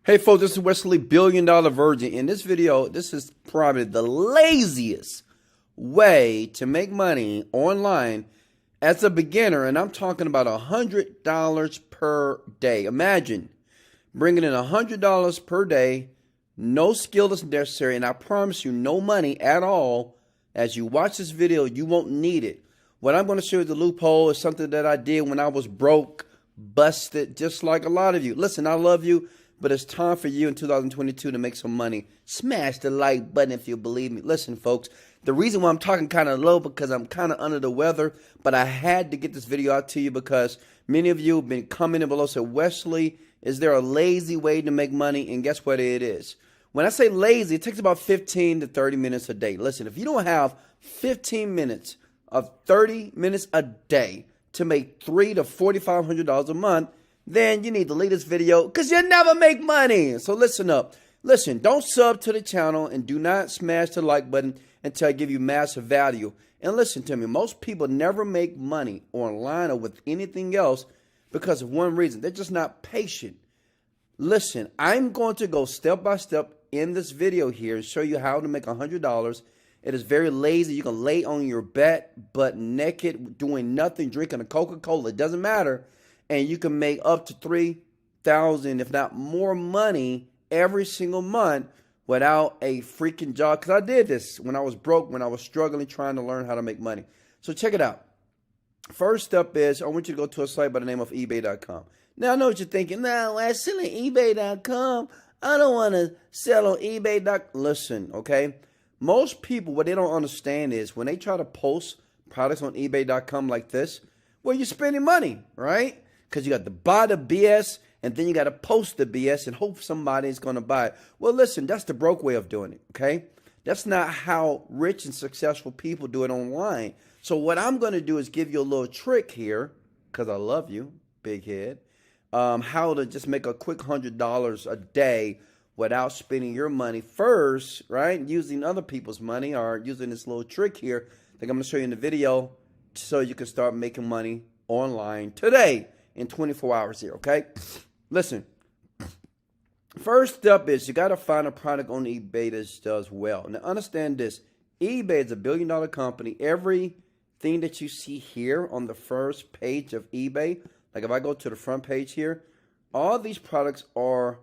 Hey folks, this is Wesley, Billion Dollar Virgin. In this video, this is probably the laziest way to make money online as a beginner, and I'm talking about $100 per day. Imagine bringing in $100 per day, no skill is necessary, and I promise you, no money at all. As you watch this video, you won't need it. What I'm going to show you the loophole is something that I did when I was broke, busted, just like a lot of you. Listen, I love you. But it's time for you in 2022 to make some money. Smash the like button if you believe me. Listen, folks, the reason why I'm talking kind of low because I'm kind of under the weather, but I had to get this video out to you because many of you have been commenting below, said, Wesley, is there a lazy way to make money? And guess what it is? When I say lazy, it takes about 15 to 30 minutes a day. Listen, if you don't have 15 minutes of 30 minutes a day to make $300 to $4,500 a month, then you need to leave this video because you'll never make money. So listen up. Listen, don't sub to the channel and do not smash the like button until I give you massive value. And listen to me, most people never make money online or with anything else because of one reason. They're just not patient. Listen, I'm going to go step by step in this video here and show you how to make $100. It is very lazy. You can lay on your bed, butt naked, doing nothing, drinking a Coca-Cola. It doesn't matter. And you can make up to $3,000, if not more money every single month without a freaking job. Because I did this when I was broke, when I was struggling, trying to learn how to make money. So check it out. First step is I want you to go to a site by the name of eBay.com. Now, I know what you're thinking. Now, I'm selling eBay.com. I don't want to sell on eBay.com. Listen, okay? Most people, what they don't understand is when they try to post products on eBay.com like this, well, you're spending money, right? Because you got to buy the BS, and then you got to post the BS and hope somebody's going to buy it. Well, listen, that's the broke way of doing it, okay? That's not how rich and successful people do it online. So what I'm going to do is give you a little trick here, because I love you, big head, how to just make a quick $100 a day without spending your money first, right? Using other people's money or using this little trick here that I'm going to show you in the video so you can start making money online today. In 24 hours here, okay? Listen, first step is you got to find a product on eBay that does well. Now, understand this. eBay is a billion-dollar company. Everything that you see here on the first page of eBay, like if I go to the front page here, all these products are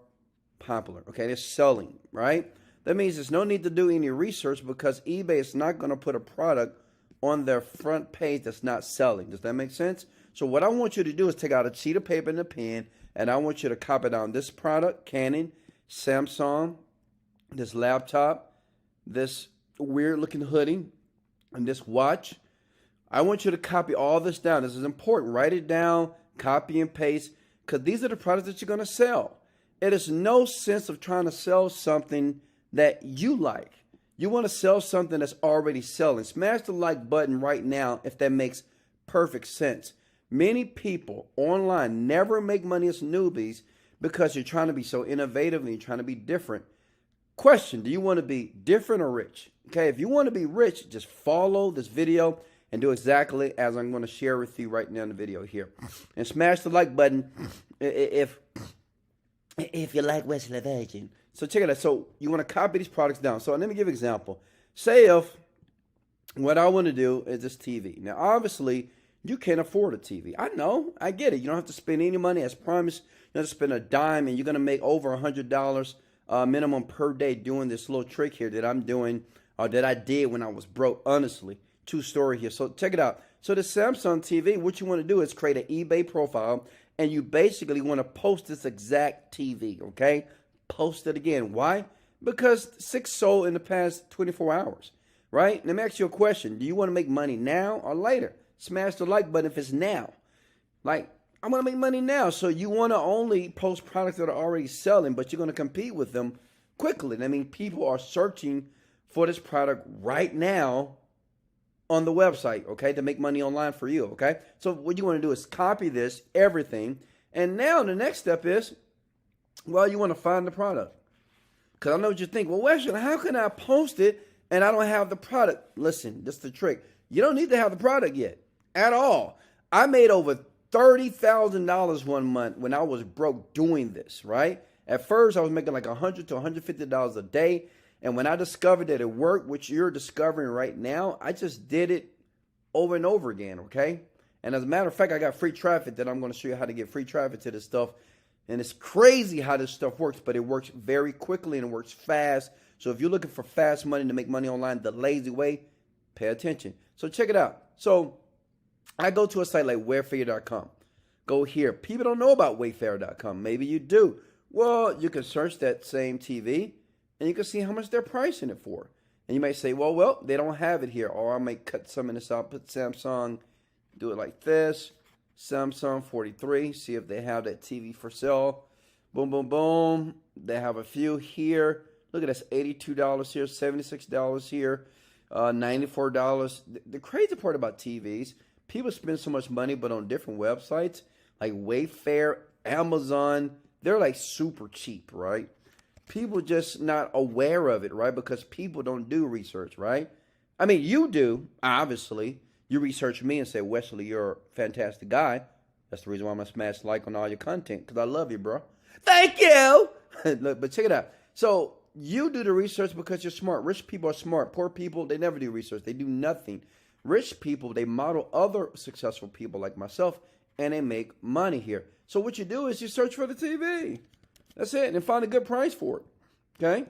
popular, okay? They're selling, right? That means there's no need to do any research because eBay is not going to put a product on their front page that's not selling. Does that make sense? So what I want you to do is take out a sheet of paper and a pen, and I want you to copy down this product, Canon, Samsung, this laptop, this weird-looking hoodie, and this watch. I want you to copy all this down. This is important. Write it down, copy and paste, because these are the products that you're going to sell. It is no sense of trying to sell something that you like. You want to sell something that's already selling. Smash the like button right now if that makes perfect sense. Many people online never make money as newbies because you're trying to be so innovative and you're trying to be different. Question, do you want to be different or rich? Okay, if you want to be rich, just follow this video and do exactly as I'm going to share with you right now in the video here. And smash the like button if you like Wesley Virgin. So check it out. So you want to copy these products down. So let me give you an example. Say if what I want to do is this TV. Now, obviously, you can't afford a TV. I know. I get it. You don't have to spend any money. As promised, you don't have to spend a dime, and you're going to make over $100 minimum per day doing this little trick here that I'm doing or that I did when I was broke, honestly. True story here. So check it out. So the Samsung TV, what you want to do is create an eBay profile, and you basically want to post this exact TV, okay? Post it again. Why? Because 6 sold in the past 24 hours, right? Let me ask you a question. Do you want to make money now or later? Smash the like button if it's now. Like, I want to make money now. So you want to only post products that are already selling, but you're going to compete with them quickly. I mean, people are searching for this product right now on the website, okay, to make money online for you, okay? So what you want to do is copy this, everything. And now the next step is, well, you want to find the product. Because I know what you think. Well, Wesley, how can I post it and I don't have the product? Listen, this is the trick. You don't need to have the product yet. At all. I made over $30,000 one month when I was broke doing this, right? At first, I was making like $100 to $150 a day. And when I discovered that it worked, which you're discovering right now, I just did it over and over again, okay? And as a matter of fact, I got free traffic that I'm going to show you how to get free traffic to this stuff. And it's crazy how this stuff works, but it works very quickly and it works fast. So if you're looking for fast money to make money online the lazy way, pay attention. So check it out. So I go to a site like wayfair.com. Go here. People don't know about wayfair.com. Maybe you do. Well, you can search that same TV and you can see how much they're pricing it for. And you may say, well, they don't have it here. Or I might cut some of this out, put Samsung, do it like this. Samsung 43, see if they have that TV for sale. Boom, boom, boom. They have a few here. Look at this, $82 here, $76 here, $94. The crazy part about TVs, people spend so much money, but on different websites, like Wayfair, Amazon, they're like super cheap, right? People just not aware of it, right? Because people don't do research, right? I mean, you do, obviously. You research me and say, Wesley, you're a fantastic guy. That's the reason why I'm going to smash like on all your content, because I love you, bro. Thank you. Look, but check it out. So you do the research because you're smart. Rich people are smart. Poor people, they never do research. They do nothing. Rich people, they model other successful people like myself, and they make money here. So what you do is you search for the TV. That's it, and find a good price for it. Okay?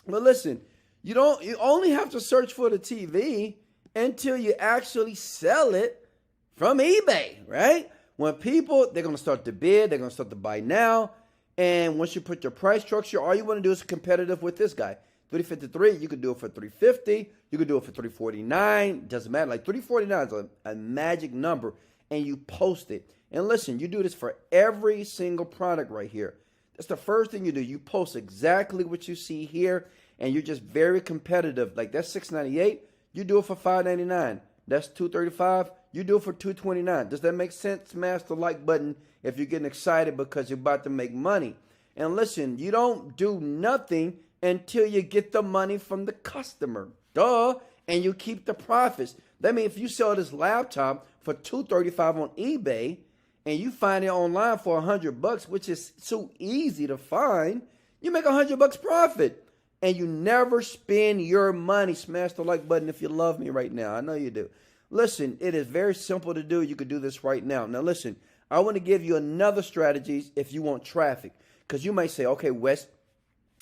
But listen, you only have to search for the TV until you actually sell it from eBay, right? When people, they're going to start to bid, they're going to start to buy now, and once you put your price structure, all you want to do is competitive with this guy. 353, you could do it for 350, you could do it for 349, doesn't matter. Like 349 is a magic number, and you post it. And listen, you do this for every single product right here. That's the first thing you do. You post exactly what you see here, and you're just very competitive. Like that's $698, you do it for $599. That's $235, you do it for $229. Does that make sense? Smash the like button if you're getting excited because you're about to make money. And listen, you don't do nothing until you get the money from the customer. Duh. And you keep the profits. That means if you sell this laptop for $235 on eBay, and you find it online for $100, which is so easy to find, you make $100 profit. And you never spend your money. Smash the like button if you love me right now. I know you do. Listen, it is very simple to do. You could do this right now. Now listen, I want to give you another strategy if you want traffic. Because you might say, okay, Wes,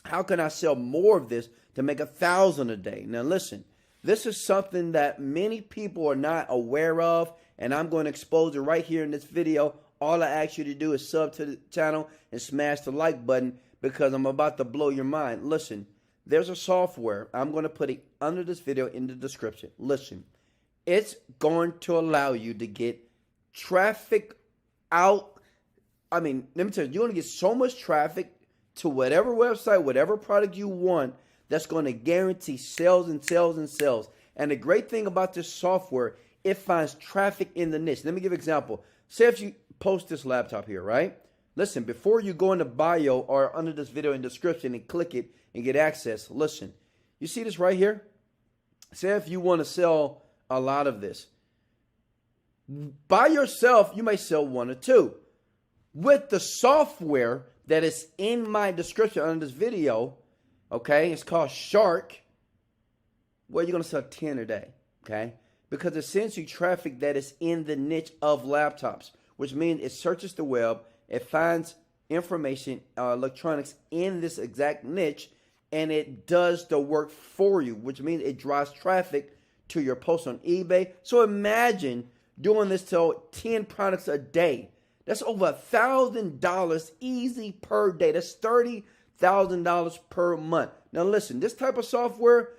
how can I sell more of this to make $1,000 a day? Now listen, this is something that many people are not aware of, and I'm going to expose it right here in this video. All I ask you to do is sub to the channel and smash the like button because I'm about to blow your mind. Listen, there's a software. I'm going to put it under this video in the description. Listen, it's going to allow you to get traffic out. I mean, let me tell you, you're going to get so much traffic to whatever website, whatever product you want, that's going to guarantee sales and sales and sales. And the great thing about this software, it finds traffic in the niche. Let me give an example. Say if you post this laptop here, right? Listen, before you go in the bio or under this video in the description and click it and get access, listen, you see this right here? Say if you want to sell a lot of this. By yourself, you may sell one or two. With the software that is in my description under this video, okay, it's called Shark, well, you're going to sell 10 a day, okay? Because it sends you traffic that is in the niche of laptops, which means it searches the web, it finds information, electronics in this exact niche, and it does the work for you, which means it drives traffic to your post on eBay. So imagine doing this to 10 products a day. That's over $1,000 easy per day. That's $30,000 per month. Now listen, this type of software,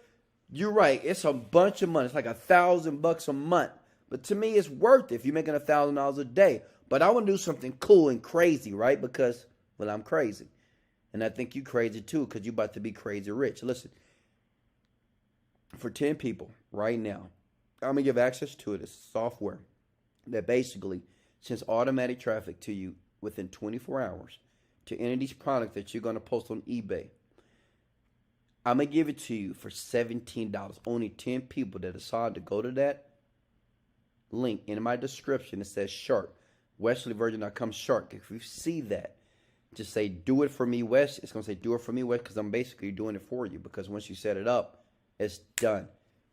you're right, it's a bunch of money. It's like $1,000 a month. But to me, it's worth it if you're making $1,000 a day. But I want to do something cool and crazy, right? Because, well, I'm crazy. And I think you crazy too, because you're about to be crazy rich. Listen, for 10 people right now, I'm going to give access to this software that basically sends automatic traffic to you within 24 hours to any of these products that you're going to post on eBay. I'm going to give it to you for $17. Only 10 people that decide to go to that link in my description. It says Shark. WesleyVirgin.com Shark. If you see that, just say, do it for me, Wes. It's going to say, do it for me, Wes, because I'm basically doing it for you. Because once you set it up, it's done.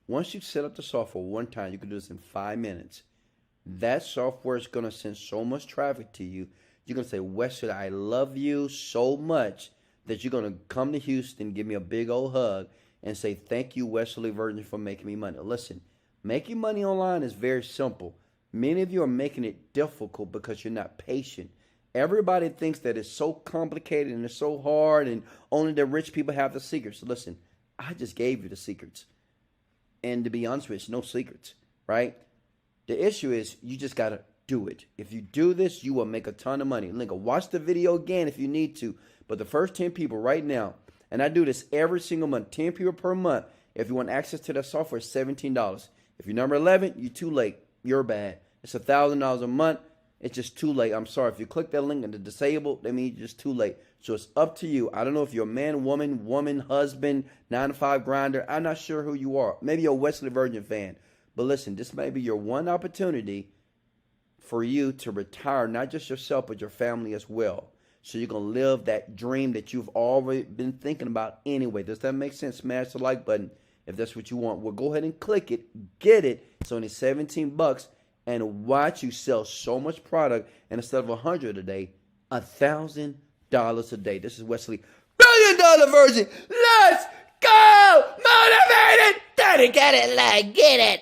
Once you set up the software one time, you can do this in 5 minutes. That software is going to send so much traffic to you. You're going to say, Wesley, I love you so much that you're going to come to Houston, give me a big old hug, and say, thank you, Wesley Virgin, for making me money. Listen, making money online is very simple. Many of you are making it difficult because you're not patient. Everybody thinks that it's so complicated and it's so hard and only the rich people have the secrets. So listen, I just gave you the secrets. And to be honest with you, it's no secrets, right? The issue is you just got to do it. If you do this, you will make a ton of money. Link, watch the video again if you need to. But the first 10 people right now, and I do this every single month, 10 people per month. If you want access to that software, it's $17. If you're number 11, you're too late. You're bad. It's $1,000 a month. It's just too late. I'm sorry. If you click that link and the disabled, that means you're just too late. So it's up to you. I don't know if you're a man, woman, husband, 9-to-5 grinder. I'm not sure who you are. Maybe you're a Wesley Virgin fan. But listen, this may be your one opportunity for you to retire, not just yourself, but your family as well. So you're going to live that dream that you've already been thinking about anyway. Does that make sense? Smash the like button if that's what you want. Well, go ahead and click it. Get it. It's only $17. And watch you sell so much product. And instead of $100 a day, $1,000 a day. This is Wesley, $1 billion Virgin. Let's go! Motivated! Daddy, get it, like, get it.